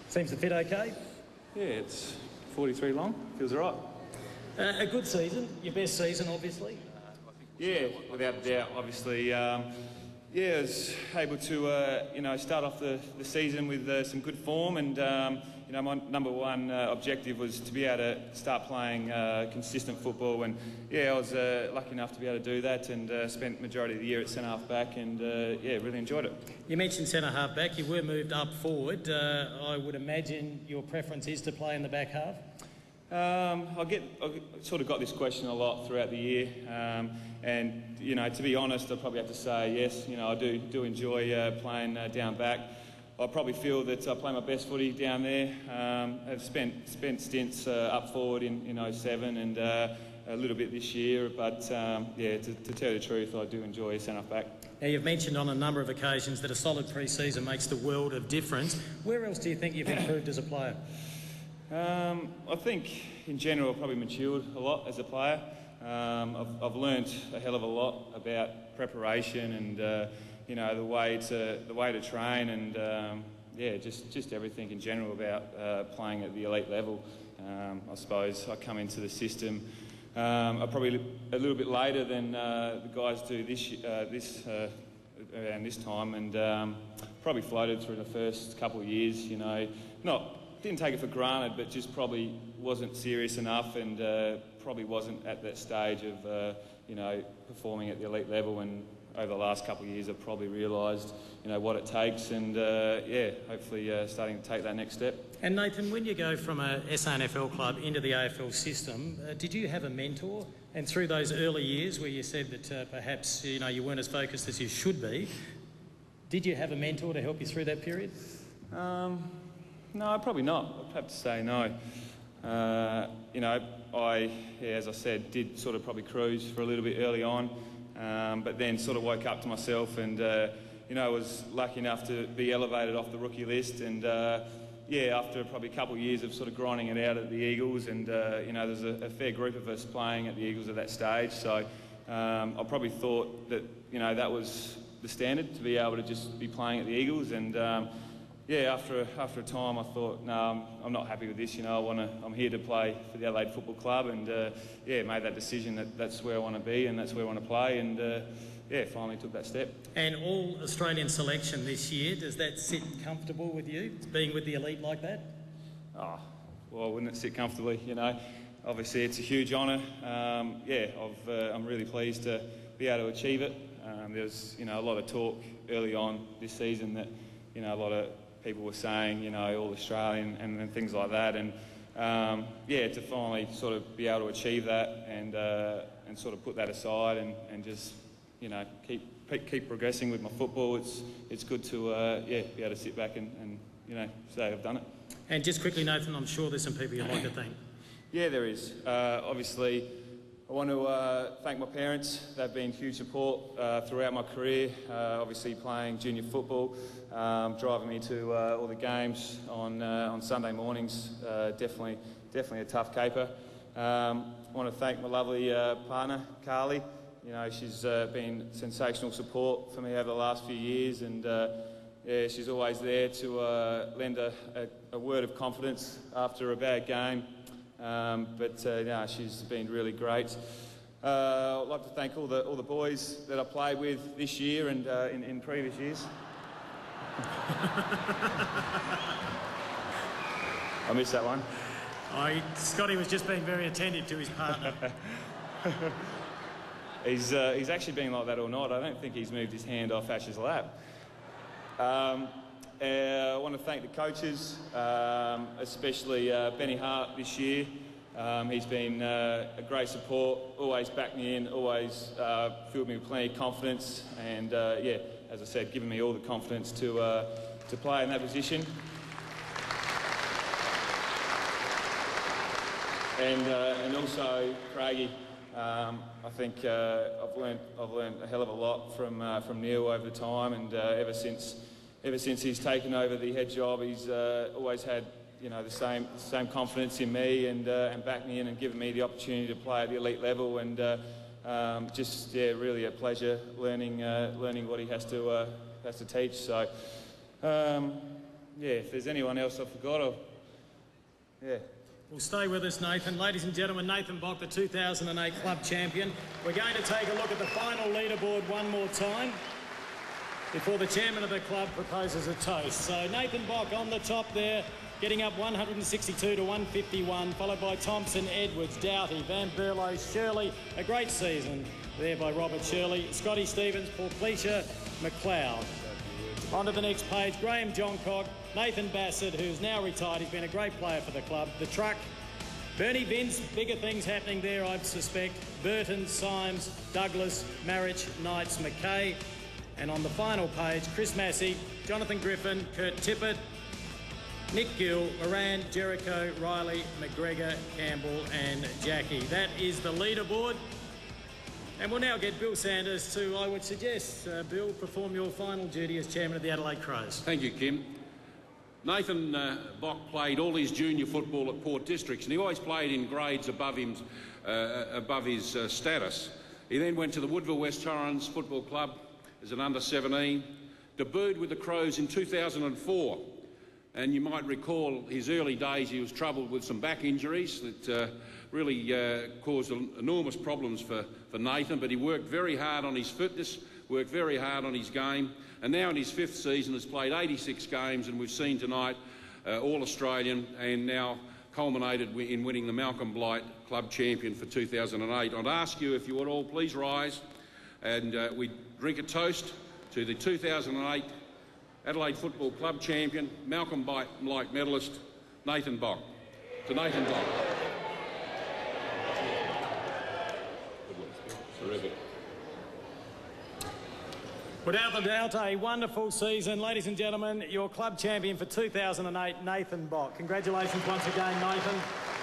Seems to fit okay. Yeah, it's 43 long. Feels all right. A good season, your best season, obviously. Yeah, without a doubt. Obviously, I was able to, start off the season with some good form, and my number one objective was to be able to start playing consistent football. And I was lucky enough to be able to do that, and spent the majority of the year at centre half back, and really enjoyed it. You mentioned centre half back. You were moved up forward. I would imagine your preference is to play in the back half. I sort of got this question a lot throughout the year, and to be honest, I probably have to say yes. I do enjoy playing down back. I probably feel that I play my best footy down there. I've spent stints up forward in 07 and a little bit this year, but to tell you the truth, I do enjoy centre back. Now, you've mentioned on a number of occasions that a solid pre-season makes the world of difference. Where else do you think you've improved as a player? I think in general I've probably matured a lot as a player. I've learnt a hell of a lot about preparation and the way to train, and just everything in general about playing at the elite level. I suppose I come into the system I'm probably a little bit later than the guys do around this time, and probably floated through the first couple of years. Didn't take it for granted, but just probably wasn't serious enough, and probably wasn't at that stage of performing at the elite level. And over the last couple of years, I've probably realised what it takes, and hopefully starting to take that next step. And Nathan, when you go from a SANFL club into the AFL system, did you have a mentor? And through those early years where you said that perhaps you weren't as focused as you should be, did you have a mentor to help you through that period? No, probably not. I'd have to say no. I, as I said, did sort of probably cruise for a little bit early on, but then sort of woke up to myself, and was lucky enough to be elevated off the rookie list, and after probably a couple of years of sort of grinding it out at the Eagles, and there's a fair group of us playing at the Eagles at that stage, so I probably thought that that was the standard, to be able to just be playing at the Eagles, and after a time, I thought, no, I'm not happy with this. I'm here to play for the Adelaide Football Club, and made that decision that that's where I want to be and that's where I want to play, and finally took that step. And all Australian selection this year, does that sit comfortable with you, being with the elite like that? Oh, well, wouldn't it sit comfortably? Obviously it's a huge honour. I'm really pleased to be able to achieve it. There's a lot of talk early on this season that a lot of people were saying, all Australian and things like that, and to finally sort of be able to achieve that and sort of put that aside and just keep progressing with my football. It's good to be able to sit back and say I've done it. And just quickly, Nathan, I'm sure there's some people you'd like to thank. Yeah, there is. Obviously, I want to thank my parents. They've been huge support throughout my career, obviously playing junior football, driving me to all the games on Sunday mornings. Definitely a tough caper. I want to thank my lovely partner, Carly. She's been sensational support for me over the last few years, and she's always there to lend a word of confidence after a bad game. She's been really great. I'd like to thank all the boys that I played with this year and in previous years. I missed that one. Scotty was just being very attentive to his partner. He's actually been like that all night. I don't think he's moved his hand off Ash's lap. I want to thank the coaches, especially Benny Hart this year. He's been a great support, always backed me in, always filled me with plenty of confidence, and as I said, given me all the confidence to play in that position. And also Craigie. I think I've learned a hell of a lot from Neil over the time, and ever since he's taken over the head job, he's always had the same confidence in me and backed me in and given me the opportunity to play at the elite level, and really a pleasure learning what he has to teach. So yeah, if there's anyone else I forgot, yeah. Well, stay with us, Nathan. Ladies and gentlemen, Nathan Bock, the 2008 club champion. We're going to take a look at the final leaderboard one more time before the chairman of the club proposes a toast. So Nathan Bock on the top there, getting up 162 to 151, followed by Thompson, Edwards, Doughty, Van Berlo, Shirley. A great season there by Robert Shirley. Scotty Stevens, Porplesia, McLeod. On to the next page, Graham Johncock, Nathan Bassett, who's now retired. He's been a great player for the club. The Truck, Bernie Vince, bigger things happening there, I suspect. Burton, Symes, Douglas, Marich, Knights, McKay. And on the final page, Chris Massey, Jonathan Griffin, Kurt Tippett, Nick Gill, Moran, Jericho, Riley, McGregor, Campbell and Jackie. That is the leaderboard. And we'll now get Bill Sanders to, I would suggest, Bill, perform your final duty as chairman of the Adelaide Crows. Thank you, Kim. Nathan Bock played all his junior football at Port Districts, and he always played in grades above his status. He then went to the Woodville West Torrens Football Club as an under-17, debuted with the Crows in 2004. And you might recall his early days, he was troubled with some back injuries that really caused enormous problems for Nathan, but he worked very hard on his fitness, worked very hard on his game, and now in his 5th season has played 86 games, and we've seen tonight All-Australian, and now culminated in winning the Malcolm Blight Club Champion for 2008. I'd ask you if you would all please rise and we drink a toast to the 2008 Adelaide Football Club Champion, Malcolm Blight medalist, Nathan Bock. To Nathan Bock. Terrific. Without a doubt, a wonderful season. Ladies and gentlemen, your club champion for 2008, Nathan Bock. Congratulations once again, Nathan.